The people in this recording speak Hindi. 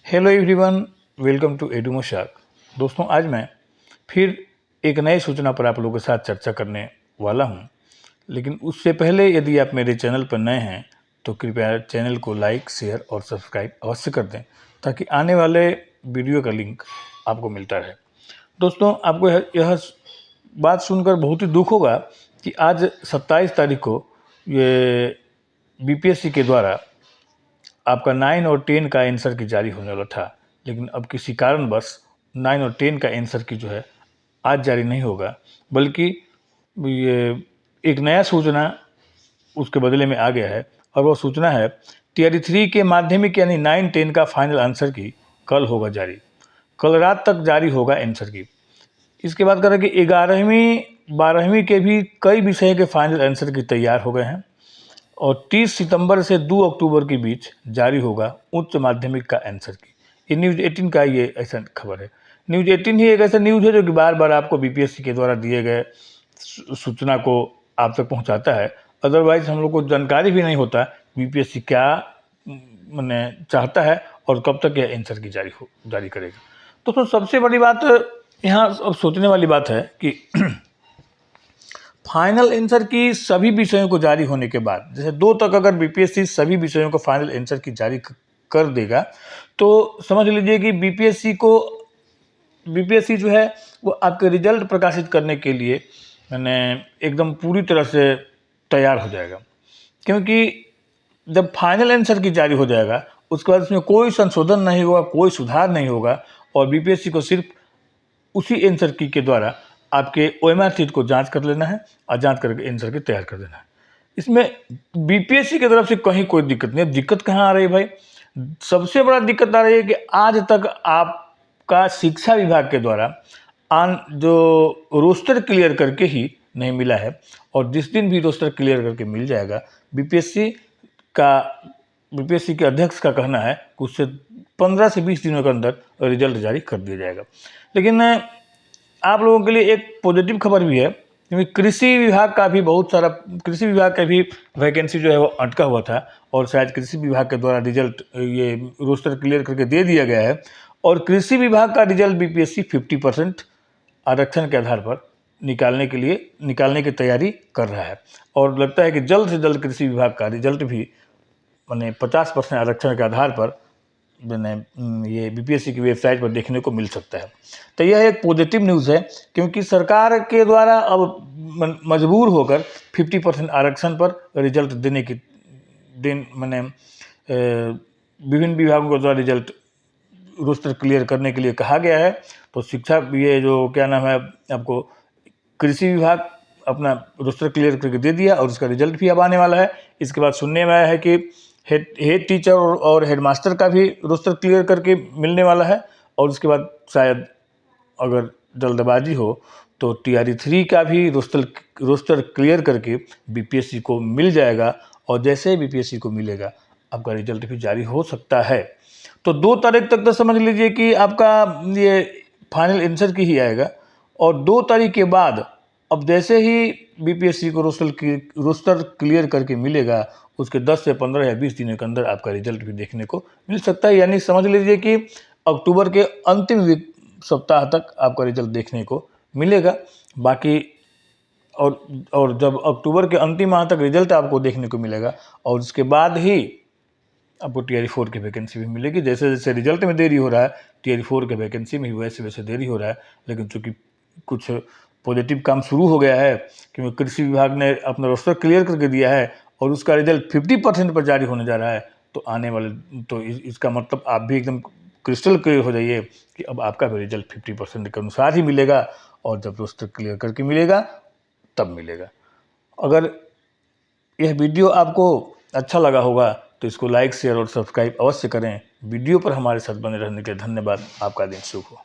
Hello everyone, welcome to edu Mashak. दोस्तों, आज मैं फिर एक नई सूचना पर आप लोगों के साथ चर्चा करने वाला हूं। लेकिन उससे पहले यदि आप मेरे चैनल पर नए हैं तो कृपया चैनल को लाइक, शेयर और सब्सक्राइब अवश्य कर दें ताकि आने वाले वीडियो का लिंक आपको मिलता रहे। दोस्तों, आपको यह बात सुनकर बहुत ही दुख होगा कि आज 27 तारीख को ये बीपीएससी के द्वारा आपका 9 और 10 का आंसर की जारी होने वाला था, लेकिन अब किसी कारणवश 9 और 10 का आंसर की जो है आज जारी नहीं होगा, बल्कि ये एक नया सूचना उसके बदले में आ गया है। और वो सूचना है टीआरई 3 के माध्यमिक यानी 9-10 का फाइनल आंसर की कल होगा जारी। कल रात तक जारी होगा आंसर की। इसके बाद करें कि 11वीं 12वीं के भी कई विषय के फाइनल आंसर की तैयार हो गए हैं और 30 सितंबर से 2 अक्टूबर के बीच जारी होगा उच्च माध्यमिक का आंसर की। ये न्यूज़ 18 का ये ऐसा खबर है। न्यूज़ 18 ही एक ऐसा न्यूज़ है जो कि बार बार आपको बीपीएससी के द्वारा दिए गए सूचना को आप तक पहुंचाता है। अदरवाइज हम लोग को जानकारी भी नहीं होता बीपीएससी क्या मैंने चाहता है और कब तक यह आंसर की जारी करेगा। तो सबसे बड़ी बात यहाँ अब सोचने वाली बात है कि फाइनल आंसर की सभी विषयों को जारी होने के बाद, जैसे 2 तक अगर बीपीएससी सभी विषयों को फाइनल आंसर की जारी कर देगा तो समझ लीजिए कि बीपीएससी जो है वो आपके रिजल्ट प्रकाशित करने के लिए मैंने एकदम पूरी तरह से तैयार हो जाएगा। क्योंकि जब फाइनल आंसर की जारी हो जाएगा उसके बाद उसमें कोई संशोधन नहीं होगा, कोई सुधार नहीं होगा और बीपीएससी को सिर्फ उसी आंसर की के द्वारा आपके ओएमआर शीट को जांच कर लेना है और जांच करके आंसर की तैयार कर देना है। इसमें बीपीएससी की तरफ से कहीं कोई दिक्कत नहीं है। दिक्कत कहाँ आ रही है भाई? सबसे बड़ा दिक्कत आ रही है कि आज तक आपका शिक्षा विभाग के द्वारा जो रोस्टर क्लियर करके ही नहीं मिला है और जिस दिन भी रोस्टर क्लियर करके मिल जाएगा बीपीएससी के अध्यक्ष का कहना है कि उससे 15 से 20 दिनों के अंदर रिजल्ट जारी कर दिया जाएगा। लेकिन आप लोगों के लिए एक पॉजिटिव खबर भी है, क्योंकि कृषि विभाग का भी वैकेंसी जो है वो अटका हुआ था और शायद कृषि विभाग के द्वारा रिजल्ट ये रोस्टर क्लियर करके दे दिया गया है और कृषि विभाग का रिजल्ट बीपीएससी 50% आरक्षण के आधार पर निकालने की तैयारी कर रहा है और लगता है कि जल्द से जल्द कृषि विभाग का रिजल्ट भी मैंने 50% आरक्षण के आधार पर मैंने ये बीपीएससी की वेबसाइट पर देखने को मिल सकता है। तो यह एक पॉजिटिव न्यूज़ है, क्योंकि सरकार के द्वारा अब मजबूर होकर 50% आरक्षण पर रिजल्ट देने की मैंने विभिन्न विभागों के द्वारा रिजल्ट रोस्टर क्लियर करने के लिए कहा गया है। तो शिक्षा ये जो क्या नाम है आपको कृषि विभाग अपना रोस्टर क्लियर करके दे दिया और उसका रिजल्ट भी अब आने वाला है। इसके बाद सुनने में आया है कि हेड टीचर और हेडमास्टर का भी रोस्टर क्लियर करके मिलने वाला है और उसके बाद शायद अगर जल्दबाजी हो तो टीआरई 3 का भी रोस्टर क्लियर करके बीपीएससी को मिल जाएगा और जैसे ही बीपीएससी को मिलेगा आपका रिजल्ट भी जारी हो सकता है। तो 2 तारीख तक तो समझ लीजिए कि आपका ये फाइनल आंसर की ही आएगा और 2 तारीख के बाद अब जैसे ही बीपीएससी को रोस्टर क्लियर करके मिलेगा उसके 10 से 15 या 20 दिनों के अंदर आपका रिजल्ट भी देखने को मिल सकता है। यानी समझ लीजिए कि अक्टूबर के अंतिम सप्ताह तक आपका रिजल्ट देखने को मिलेगा। बाकी और जब अक्टूबर के अंतिम माह तक रिजल्ट आपको देखने को मिलेगा और उसके बाद ही आपको टीआरई 4 की वैकेंसी भी मिलेगी। जैसे जैसे रिजल्ट में देरी हो रहा है टीआरई 4 के वैकेंसी में वैसे वैसे देरी हो रहा है, लेकिन चूँकि कुछ पॉजिटिव काम शुरू हो गया है, क्योंकि कृषि विभाग ने अपना रोस्टर क्लियर करके दिया है और उसका रिजल्ट 50% पर जारी होने जा रहा है। तो आने वाले तो इसका मतलब आप भी एकदम क्रिस्टल क्लियर हो जाइए कि अब आपका भी रिजल्ट 50% के अनुसार ही मिलेगा और जब रोस्टर क्लियर करके मिलेगा तब मिलेगा। अगर यह वीडियो आपको अच्छा लगा होगा तो इसको लाइक, शेयर और सब्सक्राइब अवश्य करें। वीडियो पर हमारे साथ बने रहने के लिए धन्यवाद। आपका दिन शुभ हो।